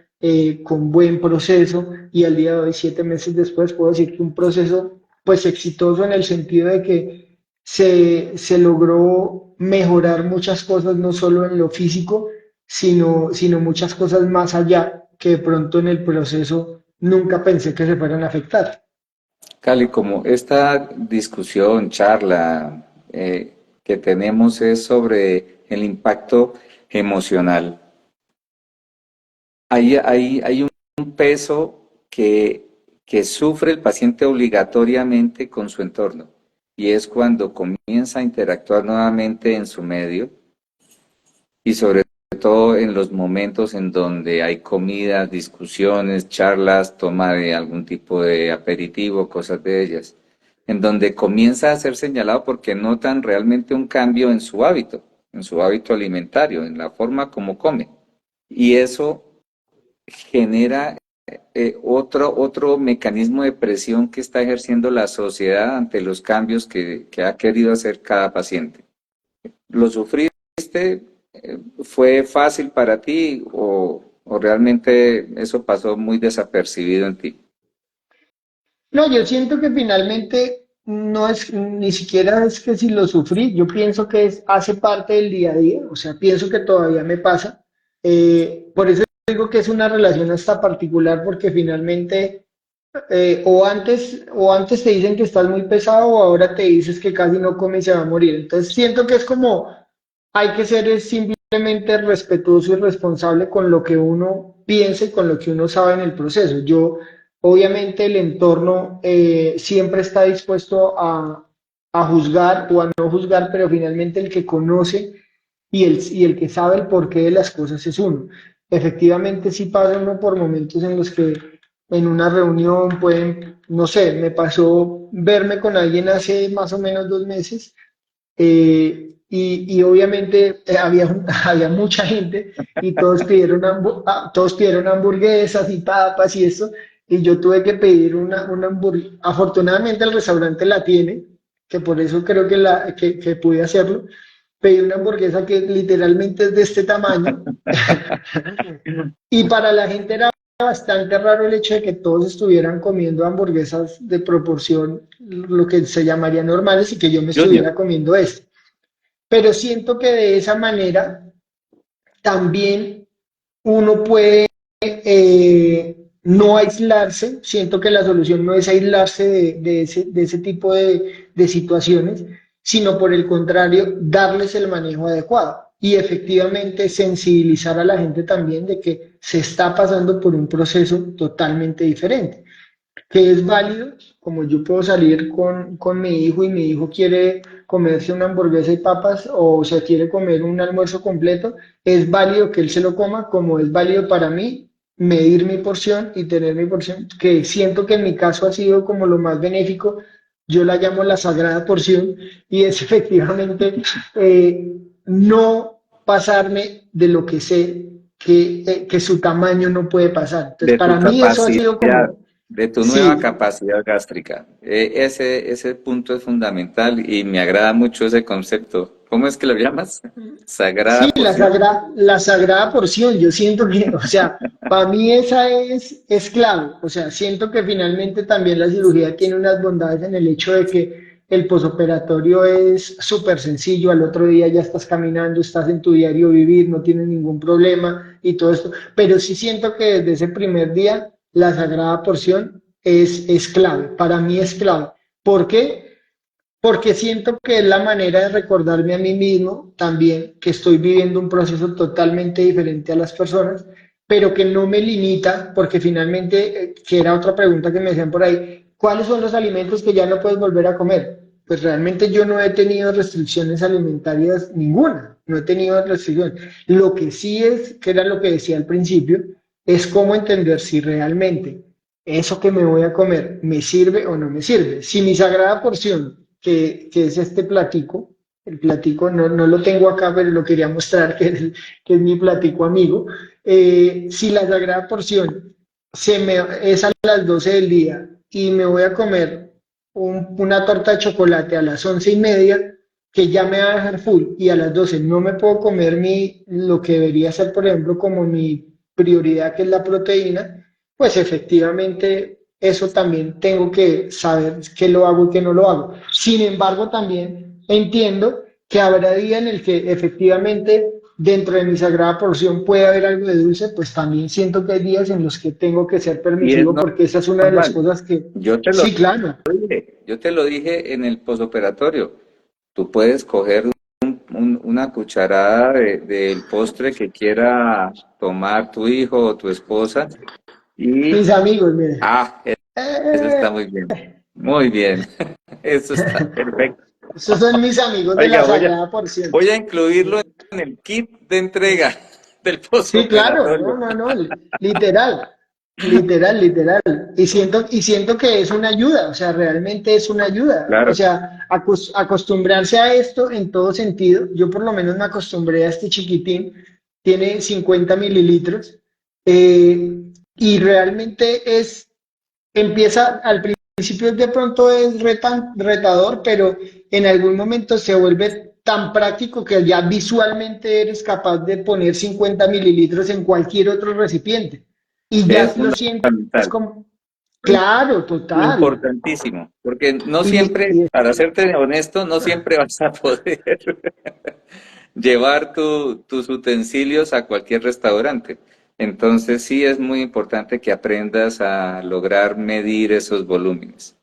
con buen proceso, y al día de hoy, 7 meses después, puedo decir que un proceso pues exitoso en el sentido de que se logró mejorar muchas cosas, no solo en lo físico, sino muchas cosas más allá que de pronto en el proceso nunca pensé que se fueran a afectar. Cali, como esta discusión, charla que tenemos es sobre el impacto emocional, hay un peso que sufre el paciente obligatoriamente con su entorno y es cuando comienza a interactuar nuevamente en su medio y sobre todo en los momentos en donde hay comida, discusiones, charlas, toma de algún tipo de aperitivo, cosas de ellas, en donde comienza a ser señalado porque notan realmente un cambio en su hábito alimentario, en la forma como come. Y eso genera otro mecanismo de presión que está ejerciendo la sociedad ante los cambios que ha querido hacer cada paciente. ¿Lo sufriste? ¿Fue fácil para ti o realmente eso pasó muy desapercibido en ti? No, yo siento que finalmente no es ni siquiera es que si lo sufrí, yo pienso que hace parte del día a día, o sea, pienso que todavía me pasa. Por eso digo que es una relación hasta particular, porque finalmente o antes te dicen que estás muy pesado o ahora te dices que casi no comes y se va a morir. Entonces siento que es como hay que ser simplemente respetuoso y responsable con lo que uno piensa y con lo que uno sabe en el proceso. Obviamente el entorno siempre está dispuesto a juzgar o a no juzgar, pero finalmente el que conoce y el que sabe el porqué de las cosas es uno. Efectivamente, sí pasa uno por momentos en los que en una reunión pueden, no sé, me pasó verme con alguien hace más o menos 2 meses, y obviamente había mucha gente y todos pidieron hamburguesas y papas y eso, y yo tuve que pedir una hamburguesa. Afortunadamente el restaurante la tiene, que por eso creo que pude hacerlo. Pedí una hamburguesa que literalmente es de este tamaño y para la gente era bastante raro el hecho de que todos estuvieran comiendo hamburguesas de proporción, lo que se llamaría normales, y que yo me Junior. estuviera comiendo esto. Pero siento que de esa manera también uno puede no aislarse. Siento que la solución no es aislarse de ese tipo de situaciones, sino por el contrario, darles el manejo adecuado y efectivamente sensibilizar a la gente también de que se está pasando por un proceso totalmente diferente, que es válido, como yo puedo salir con mi hijo y mi hijo quiere comerse una hamburguesa y papas o se quiere comer un almuerzo completo, es válido que él se lo coma, como es válido para mí medir mi porción y tener mi porción, que siento que en mi caso ha sido como lo más benéfico. Yo la llamo la sagrada porción y es efectivamente no pasarme de lo que sé que su tamaño no puede pasar. Entonces, De tu para mí eso ha capacidad, sido como, de tu nueva sí, capacidad gástrica. Ese punto es fundamental y me agrada mucho ese concepto. ¿Cómo es que lo llamas? sí, Sagrada la porción. la sagrada porción. Yo siento que, o sea, para mí esa es clave. O sea, siento que finalmente también la cirugía tiene unas bondades en el hecho de que el posoperatorio es súper sencillo, al otro día ya estás caminando, estás en tu diario vivir, no tienes ningún problema y todo esto. Pero sí siento que desde ese primer día la sagrada porción es clave. Para mí es clave. ¿Por qué? Porque siento que es la manera de recordarme a mí mismo también que estoy viviendo un proceso totalmente diferente a las personas, pero que no me limita, porque finalmente, que era otra pregunta que me hacían por ahí, ¿cuáles son los alimentos que ya no puedes volver a comer? Pues realmente yo no he tenido restricciones alimentarias ninguna, no he tenido restricciones. Lo que sí es, que era lo que decía al principio, es cómo entender si realmente eso que me voy a comer me sirve o no me sirve. Si mi sagrada porción, que es este platico, el platico no lo tengo acá, pero lo quería mostrar, que es mi platico amigo, si la sagrada porción es a las 12 del día y me voy a comer una torta de chocolate a las 11:30, que ya me va a dejar full, y a las 12 no me puedo comer lo que debería ser, por ejemplo, como mi prioridad, que es la proteína, pues efectivamente eso también tengo que saber qué lo hago y qué no lo hago. Sin embargo, también entiendo que habrá días en el que efectivamente dentro de mi sagrada porción puede haber algo de dulce, pues también siento que hay días en los que tengo que ser Y es permisivo, porque esa es una de las normal. cosas que, Yo te lo sí, claro, dije, yo te lo dije en el posoperatorio. Tú puedes coger una cucharada del postre que quiera tomar tu hijo o tu esposa y, mis amigos, mire. ah, eso está muy bien. Muy bien. Eso está perfecto. Esos son mis amigos de la Oiga, sagrada porción. voy a incluirlo en el kit de entrega del Sí, claro, no, posoperatorio. no, no, literal, literal. Y siento que es una ayuda, o sea, realmente es una ayuda. O Claro. sea, acostumbrarse a esto en todo sentido. Yo por lo menos me acostumbré a este chiquitín, tiene 50 mililitros, y realmente empieza al principio de pronto es retador, pero en algún momento se vuelve tan práctico que ya visualmente eres capaz de poner 50 mililitros en cualquier otro recipiente. Y ya Es lo sientes fundamental. como, claro, total. Importantísimo, porque no Y, siempre, y para serte honesto, no siempre vas a poder llevar tus utensilios a cualquier restaurante. Entonces sí es muy importante que aprendas a lograr medir esos volúmenes.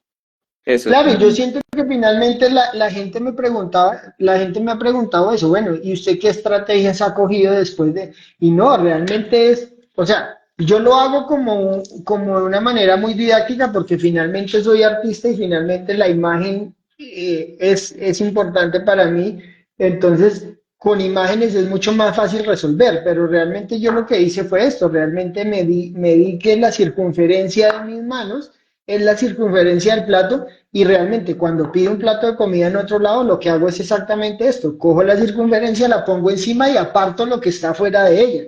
Eso es claro, y yo fundamental. siento que finalmente la gente me preguntaba, la gente me ha preguntado eso, bueno, ¿y usted qué estrategias ha cogido después de? Y no, realmente es, o sea, yo lo hago como de una manera muy didáctica porque finalmente soy artista y finalmente la imagen es importante para mí. Entonces, con imágenes es mucho más fácil resolver, pero realmente yo lo que hice fue esto, realmente medí que la circunferencia de mis manos es la circunferencia del plato, y realmente cuando pido un plato de comida en otro lado, lo que hago es exactamente esto, cojo la circunferencia, la pongo encima y aparto lo que está fuera de ella.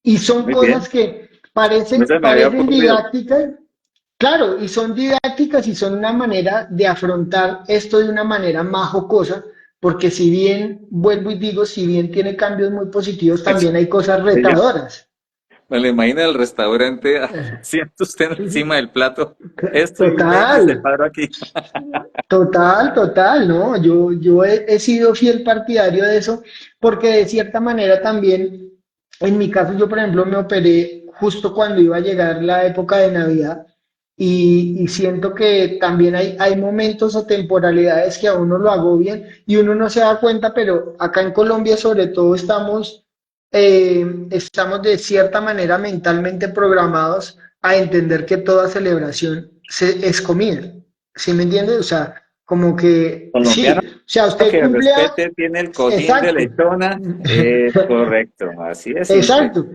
Y son Muy cosas bien. que No se me había parecen ocurrido. didácticas, claro, y son didácticas y son una manera de afrontar esto de una manera más jocosa, porque si bien, vuelvo y digo, si bien tiene cambios muy positivos, también hay cosas Ella, retadoras. me lo imagina el restaurante, sienta usted encima del plato, esto y ven y Total, se paró aquí. total, ¿no? Yo he sido fiel partidario de eso, porque de cierta manera también, en mi caso, yo por ejemplo me operé justo cuando iba a llegar la época de Navidad, y siento que también hay momentos o temporalidades que a uno lo agobian y uno no se da cuenta, pero acá en Colombia sobre todo estamos de cierta manera mentalmente programados a entender que toda celebración es comida. ¿Sí me entiendes? O sea, como que Colombiano sí, o sea, usted que cumple, respete tiene el cojín de exacto, lechona, es correcto, así es simple. exacto.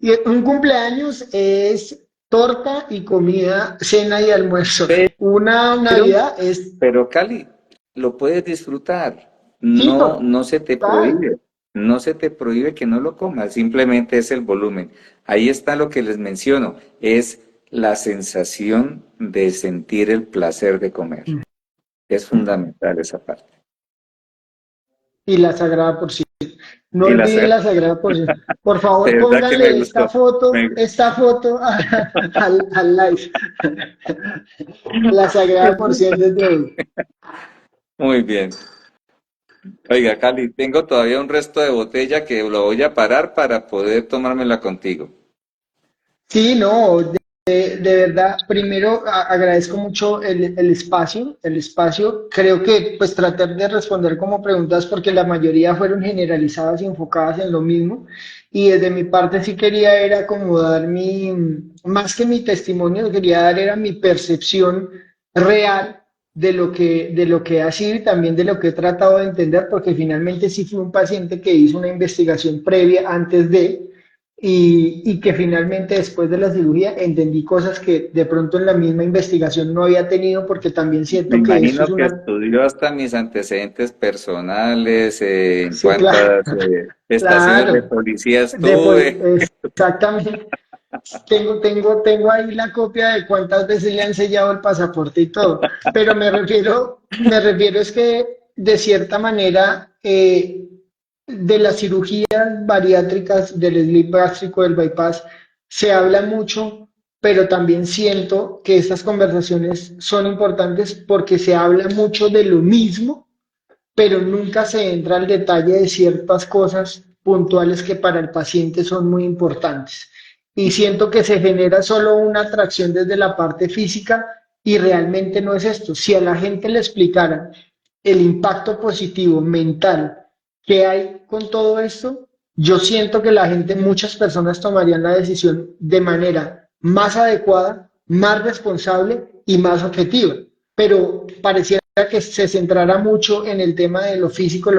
Y un cumpleaños es torta y comida, cena y almuerzo. Una Pero, Navidad es, pero Cali, lo puedes disfrutar. sí, No, no se te total. prohíbe. No se te prohíbe que no lo comas, simplemente es el volumen. Ahí está lo que les menciono, es la sensación de sentir el placer de comer. Es fundamental esa parte. Y la sagrada porción. No Y la olviden la Sagrada Porción. Por de favor, verdad que me pónganle gustó. Me- esta foto al live. La Sagrada Porción desde hoy. Muy bien. Oiga, Cali, tengo todavía un resto de botella que lo voy a parar para poder tomármela contigo. Sí, no, de verdad, primero agradezco mucho el espacio, el espacio. Creo que pues tratar de responder como preguntas porque la mayoría fueron generalizadas y enfocadas en lo mismo. Y desde mi parte sí quería era como dar más que mi testimonio, quería dar era mi percepción real de lo que ha sido y también de lo que he tratado de entender, porque finalmente sí fui un paciente que hizo una investigación previa antes de y que finalmente después de la cirugía entendí cosas que de pronto en la misma investigación no había tenido porque también Me siento que esto es imagino que una... estudió hasta mis antecedentes personales, en Sí, claro, cuántas estaciones de claro, policía estuve. exactamente. Tengo ahí la copia de cuántas veces le han sellado el pasaporte y todo, pero me refiero es que de cierta manera de las cirugías bariátricas, del sleeve gástrico, del bypass, se habla mucho, pero también siento que estas conversaciones son importantes porque se habla mucho de lo mismo, pero nunca se entra al detalle de ciertas cosas puntuales que para el paciente son muy importantes. Y siento que se genera solo una atracción desde la parte física y realmente no es esto. Si a la gente le explicaran el impacto positivo mental que hay con todo esto, yo siento que la gente, muchas personas tomarían la decisión de manera más adecuada, más responsable y más objetiva. Pero pareciera que se centrara mucho en el tema de lo físico,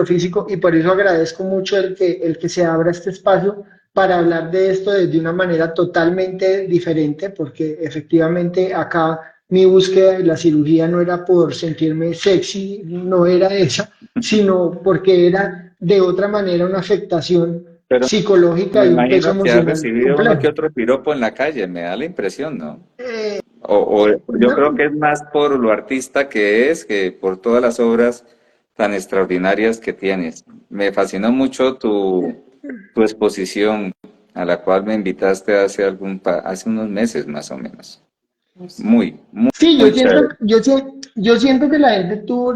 y por eso agradezco mucho el que se abra este espacio para hablar de esto desde una manera totalmente diferente, porque efectivamente acá mi búsqueda de la cirugía no era por sentirme sexy, no era esa, sino porque era de otra manera una afectación Pero psicológica me y un peso imagino que ha emocional recibido uno que complejo. otro piropo en la calle, me da la impresión, ¿no? Yo creo que No, es más por lo artista que es que por todas las obras tan extraordinarias que tienes. Me fascinó mucho tu exposición a la cual me invitaste hace hace unos meses más o menos. Muy, muy, sí, muy chévere. yo siento que la gente tuvo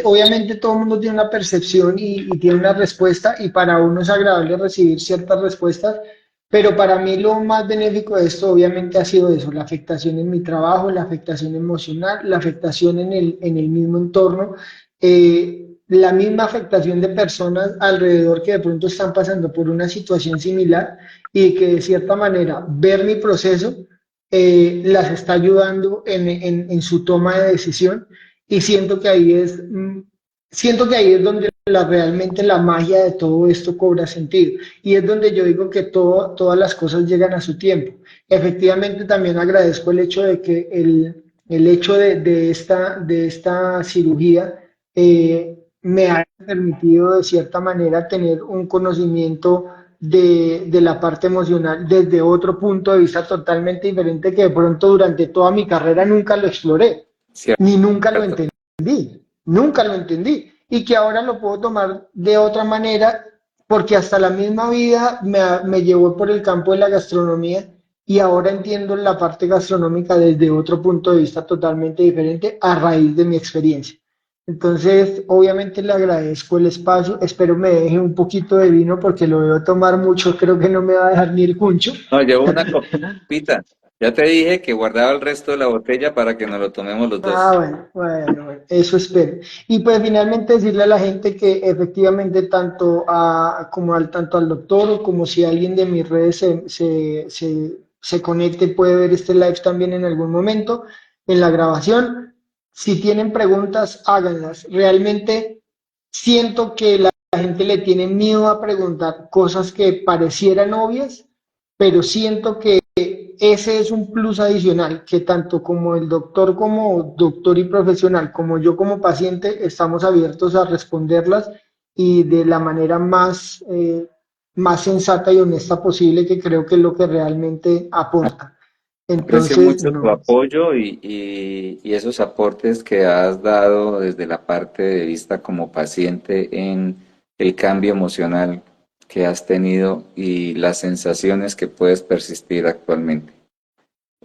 obviamente todo el mundo tiene una percepción y tiene una respuesta y para uno es agradable recibir ciertas respuestas, pero para mí lo más benéfico de esto obviamente ha sido eso, la afectación en mi trabajo, la afectación emocional, la afectación en el mismo entorno, la misma afectación de personas alrededor que de pronto están pasando por una situación similar y que de cierta manera ver mi proceso las está ayudando en su toma de decisión y siento que ahí es donde realmente la magia de todo esto cobra sentido y es donde yo digo que todas las cosas llegan a su tiempo. Efectivamente, también agradezco el hecho de que el hecho de esta cirugía me ha permitido de cierta manera tener un conocimiento de la parte emocional desde otro punto de vista totalmente diferente que de pronto durante toda mi carrera nunca lo exploré, ni nunca lo Cierto. entendí, nunca lo entendí. Y que ahora lo puedo tomar de otra manera porque hasta la misma vida me llevó por el campo de la gastronomía y ahora entiendo la parte gastronómica desde otro punto de vista totalmente diferente a raíz de mi experiencia. Entonces, obviamente le agradezco el espacio, espero me deje un poquito de vino porque lo veo tomar mucho, creo que no me va a dejar ni el cuncho. No, llevo una copita. Ya te dije que guardaba el resto de la botella para que nos lo tomemos los Ah, dos. bueno, eso espero. Y pues finalmente decirle a la gente que efectivamente tanto al doctor o como si alguien de mis redes se conecte, puede ver este live también en algún momento en la grabación. Si tienen preguntas, háganlas. Realmente siento que la gente le tiene miedo a preguntar cosas que parecieran obvias, pero siento que ese es un plus adicional que tanto como el doctor como doctor y profesional, como yo como paciente, estamos abiertos a responderlas y de la manera más sensata y honesta posible, que creo que es lo que realmente aporta. Aprecio Entonces, mucho tu no. apoyo y esos aportes que has dado desde la parte de vista como paciente el cambio emocional que has tenido y las sensaciones que puedes persistir actualmente.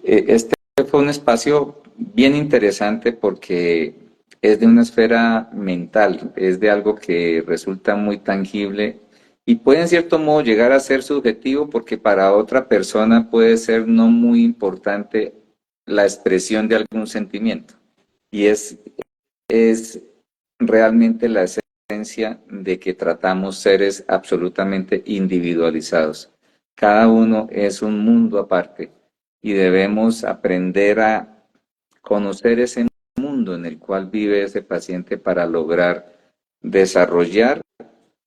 Este fue un espacio bien interesante porque es de una esfera mental, es de algo que resulta muy tangible y puede en cierto modo llegar a ser subjetivo porque para otra persona puede ser no muy importante la expresión de algún sentimiento. Y es realmente la esencia de que tratamos seres absolutamente individualizados. Cada uno es un mundo aparte y debemos aprender a conocer ese mundo en el cual vive ese paciente para lograr desarrollar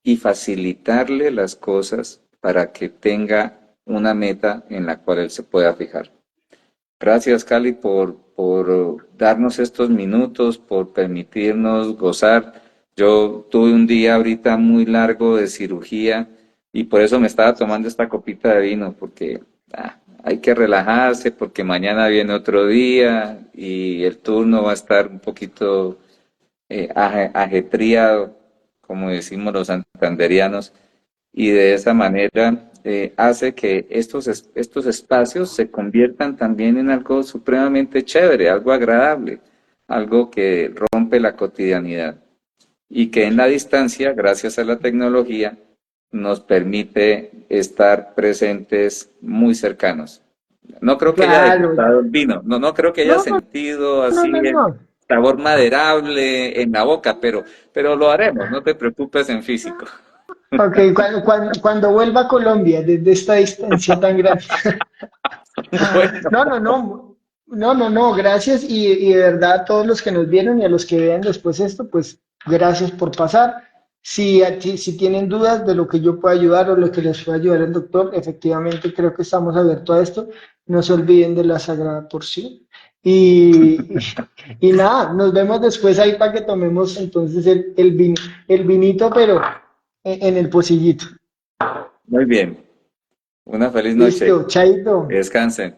y facilitarle las cosas para que tenga una meta en la cual él se pueda fijar. Gracias, Cali, por darnos estos minutos, por permitirnos gozar. Yo tuve un día ahorita muy largo de cirugía y por eso me estaba tomando esta copita de vino, porque hay que relajarse, porque mañana viene otro día y el turno va a estar un poquito ajetreado, como decimos los santanderianos, y de esa manera hace que estos espacios se conviertan también en algo supremamente chévere, algo agradable, algo que rompe la cotidianidad y que en la distancia, gracias a la tecnología, nos permite estar presentes muy cercanos. No creo que haya Claro. degustado el vino, no creo que haya No, sentido no, así no, el no. sabor maderable en la boca, pero lo haremos, no te preocupes en físico. Ok, cuando vuelva a Colombia, desde esta distancia tan grande. Bueno, No, no, no, no, no, no, gracias y de verdad a todos los que nos vieron y a los que vean después esto, pues gracias por pasar. Si tienen dudas de lo que yo pueda ayudar o lo que les pueda ayudar el doctor, efectivamente creo que estamos abiertos a esto. No se olviden de la Sagrada Porción. Y, y nada, nos vemos después ahí para que tomemos entonces el vinito, pero en el pocillito. muy bien. Una feliz noche. Listo, chaito. Que descansen.